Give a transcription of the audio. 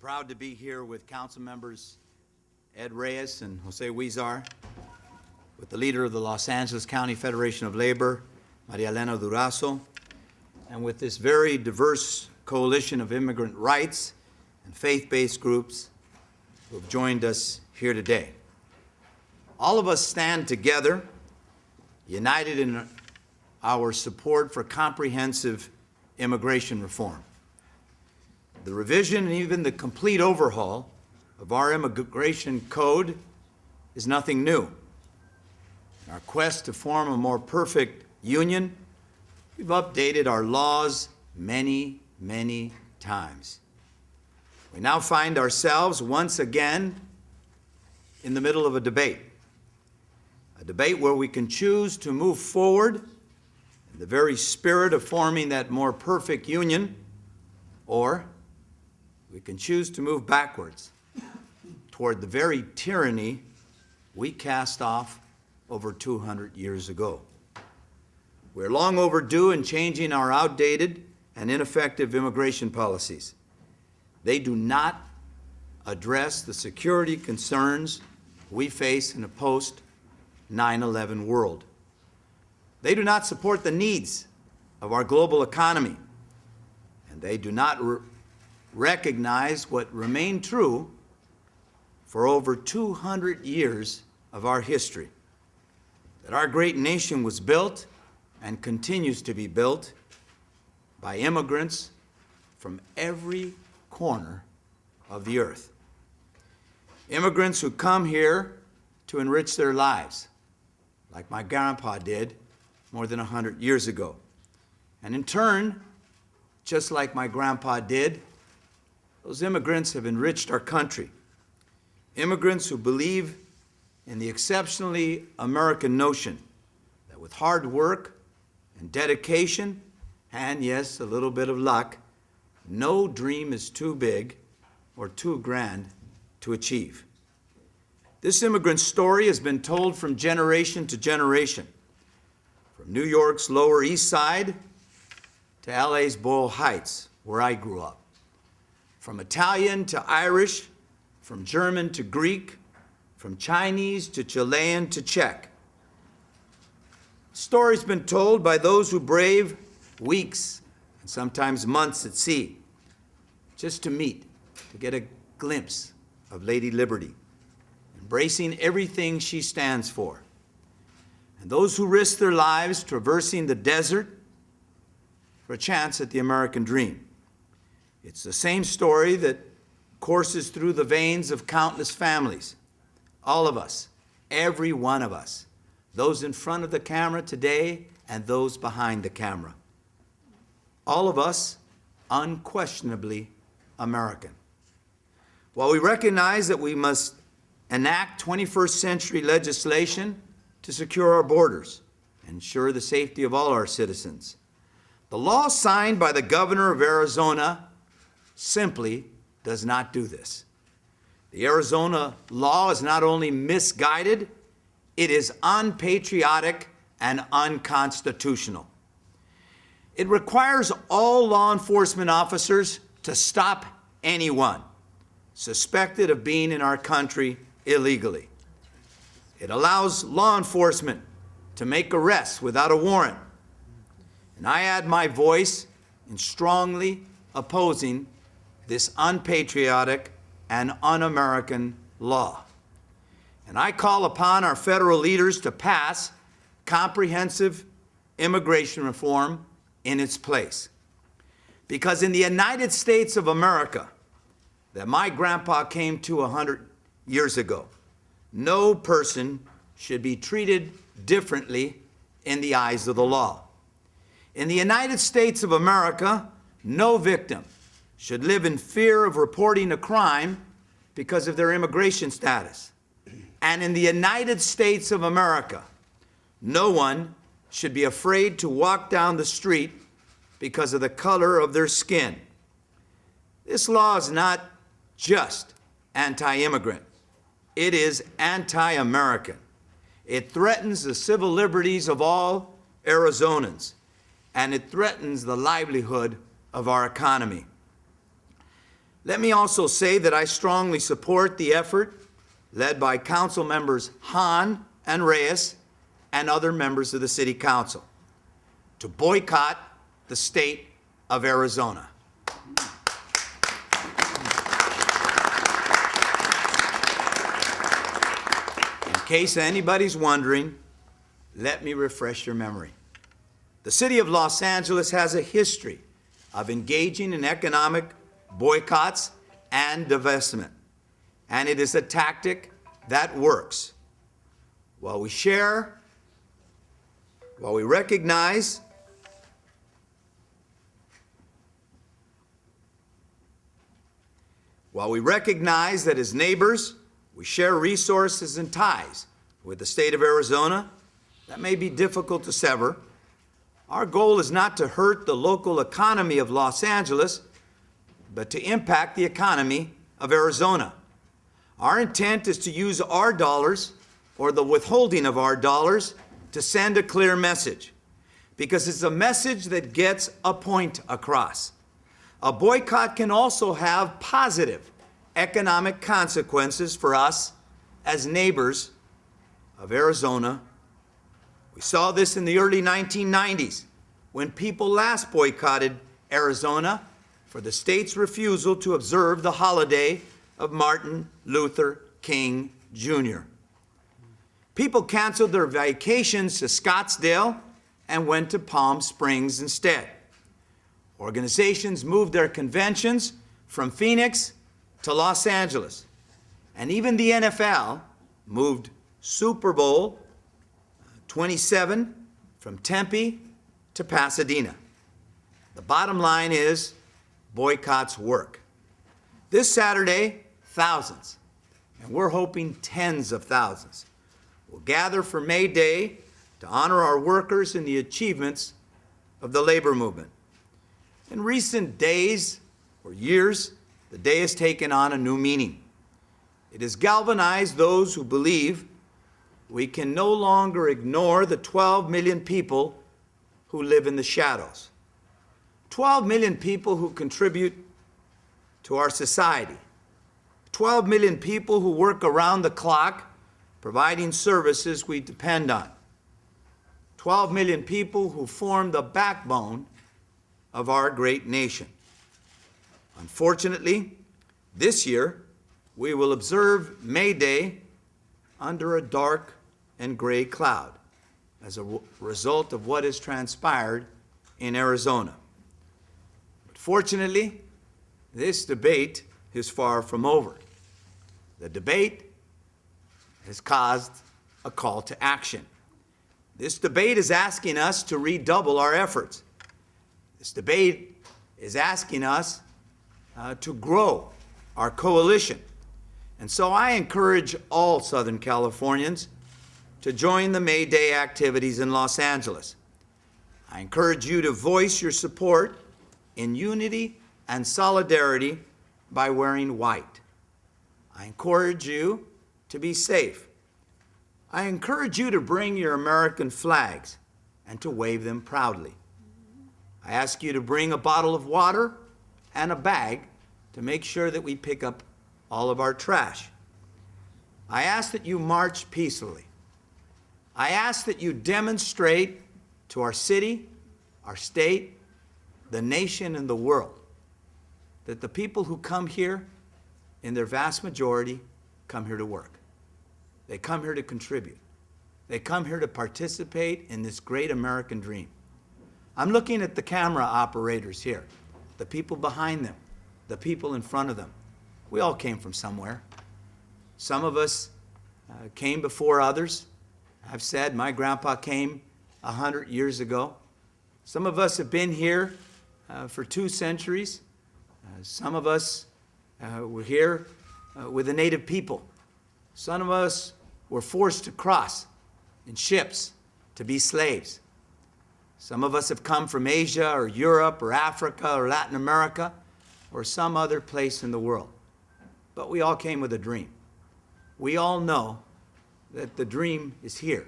proud to be here with Councilmembers Ed Reyes and Jose Huizar, with the leader of the Los Angeles County Federation of Labor, Maria Elena Durazo, and with this very diverse coalition of immigrant rights and faith-based groups who have joined us here today. All of us stand together, united in our support for comprehensive immigration reform. The revision and even the complete overhaul of our immigration code is nothing new. In our quest to form a more perfect union, we've updated our laws many, many times. We now find ourselves once again in the middle of a debate where we can choose to move forward in the very spirit of forming that more perfect union, or we can choose to move backwards toward the very tyranny we cast off over 200 years ago. We're long overdue in changing our outdated and ineffective immigration policies. They do not address the security concerns we face in a post-9/11 world. They do not support the needs of our global economy, and they do not recognize what remained true for over 200 years of our history, that our great nation was built and continues to be built by immigrants from every corner of the earth. Immigrants who come here to enrich their lives, like my grandpa did more than 100 years ago. And in turn, just like my grandpa did, those immigrants have enriched our country. Immigrants who believe in the exceptionally American notion that with hard work and dedication, and yes, a little bit of luck, no dream is too big or too grand to achieve. This immigrant story has been told from generation to generation, from New York's Lower East Side to LA's Boyle Heights, where I grew up. From Italian to Irish, from German to Greek, from Chinese to Chilean to Czech. Stories been told by those who brave weeks and sometimes months at sea just to meet, to get a glimpse of Lady Liberty, embracing everything she stands for. And those who risk their lives traversing the desert for a chance at the American dream. It's the same story that courses through the veins of countless families. All of us, every one of us, those in front of the camera today and those behind the camera. All of us unquestionably American. While we recognize that we must enact 21st century legislation to secure our borders and ensure the safety of all our citizens, the law signed by the governor of Arizona simply does not do this. The Arizona law is not only misguided, it is unpatriotic and unconstitutional. It requires all law enforcement officers to stop anyone suspected of being in our country illegally. It allows law enforcement to make arrests without a warrant. And I add my voice in strongly opposing this unpatriotic and un-American law. And I call upon our federal leaders to pass comprehensive immigration reform in its place. Because in the United States of America, that my grandpa came to 100 years ago, no person should be treated differently in the eyes of the law. In the United States of America, no victim should live in fear of reporting a crime because of their immigration status. And in the United States of America, no one should be afraid to walk down the street because of the color of their skin. This law is not just anti-immigrant. It is anti-American. It threatens the civil liberties of all Arizonans, and it threatens the livelihood of our economy. Let me also say that I strongly support the effort led by Council members Hahn and Reyes and other members of the City Council to boycott the state of Arizona. In case anybody's wondering, let me refresh your memory. The city of Los Angeles has a history of engaging in economic boycotts and divestment, and it is a tactic that works. While we recognize that as neighbors, we share resources and ties with the state of Arizona that may be difficult to sever, our goal is not to hurt the local economy of Los Angeles, but to impact the economy of Arizona. Our intent is to use our dollars, or the withholding of our dollars, to send a clear message, because it's a message that gets a point across. A boycott can also have positive economic consequences for us as neighbors of Arizona. We saw this in the early 1990s when people last boycotted Arizona for the state's refusal to observe the holiday of Martin Luther King Jr. People canceled their vacations to Scottsdale and went to Palm Springs instead. Organizations moved their conventions from Phoenix to Los Angeles. And even the NFL moved Super Bowl 27 from Tempe to Pasadena. The bottom line is boycotts work. This Saturday, thousands, and we're hoping tens of thousands, will gather for May Day to honor our workers and the achievements of the labor movement. In recent days or years, the day has taken on a new meaning. It has galvanized those who believe we can no longer ignore the 12 million people who live in the shadows. 12 million people who contribute to our society. 12 million people who work around the clock providing services we depend on. 12 million people who form the backbone of our great nation. Unfortunately, this year, we will observe May Day under a dark and gray cloud as a result of what has transpired in Arizona. But fortunately, this debate is far from over. The debate has caused a call to action. This debate is asking us to redouble our efforts. This debate is asking us to grow our coalition. And so I encourage all Southern Californians to join the May Day activities in Los Angeles. I encourage you to voice your support in unity and solidarity by wearing white. I encourage you to be safe. I encourage you to bring your American flags and to wave them proudly. I ask you to bring a bottle of water and a bag to make sure that we pick up all of our trash. I ask that you march peacefully. I ask that you demonstrate to our city, our state, the nation, and the world that the people who come here, in their vast majority, come here to work. They come here to contribute. They come here to participate in this great American dream. I'm looking at the camera operators here, the people behind them, the people in front of them. We all came from somewhere. Some of us came before others. I've said my grandpa came 100 years ago. Some of us have been here for 2 centuries. Some of us were here with the native people. Some of us were forced to cross in ships to be slaves. Some of us have come from Asia or Europe or Africa or Latin America or some other place in the world. But we all came with a dream. We all know that the dream is here.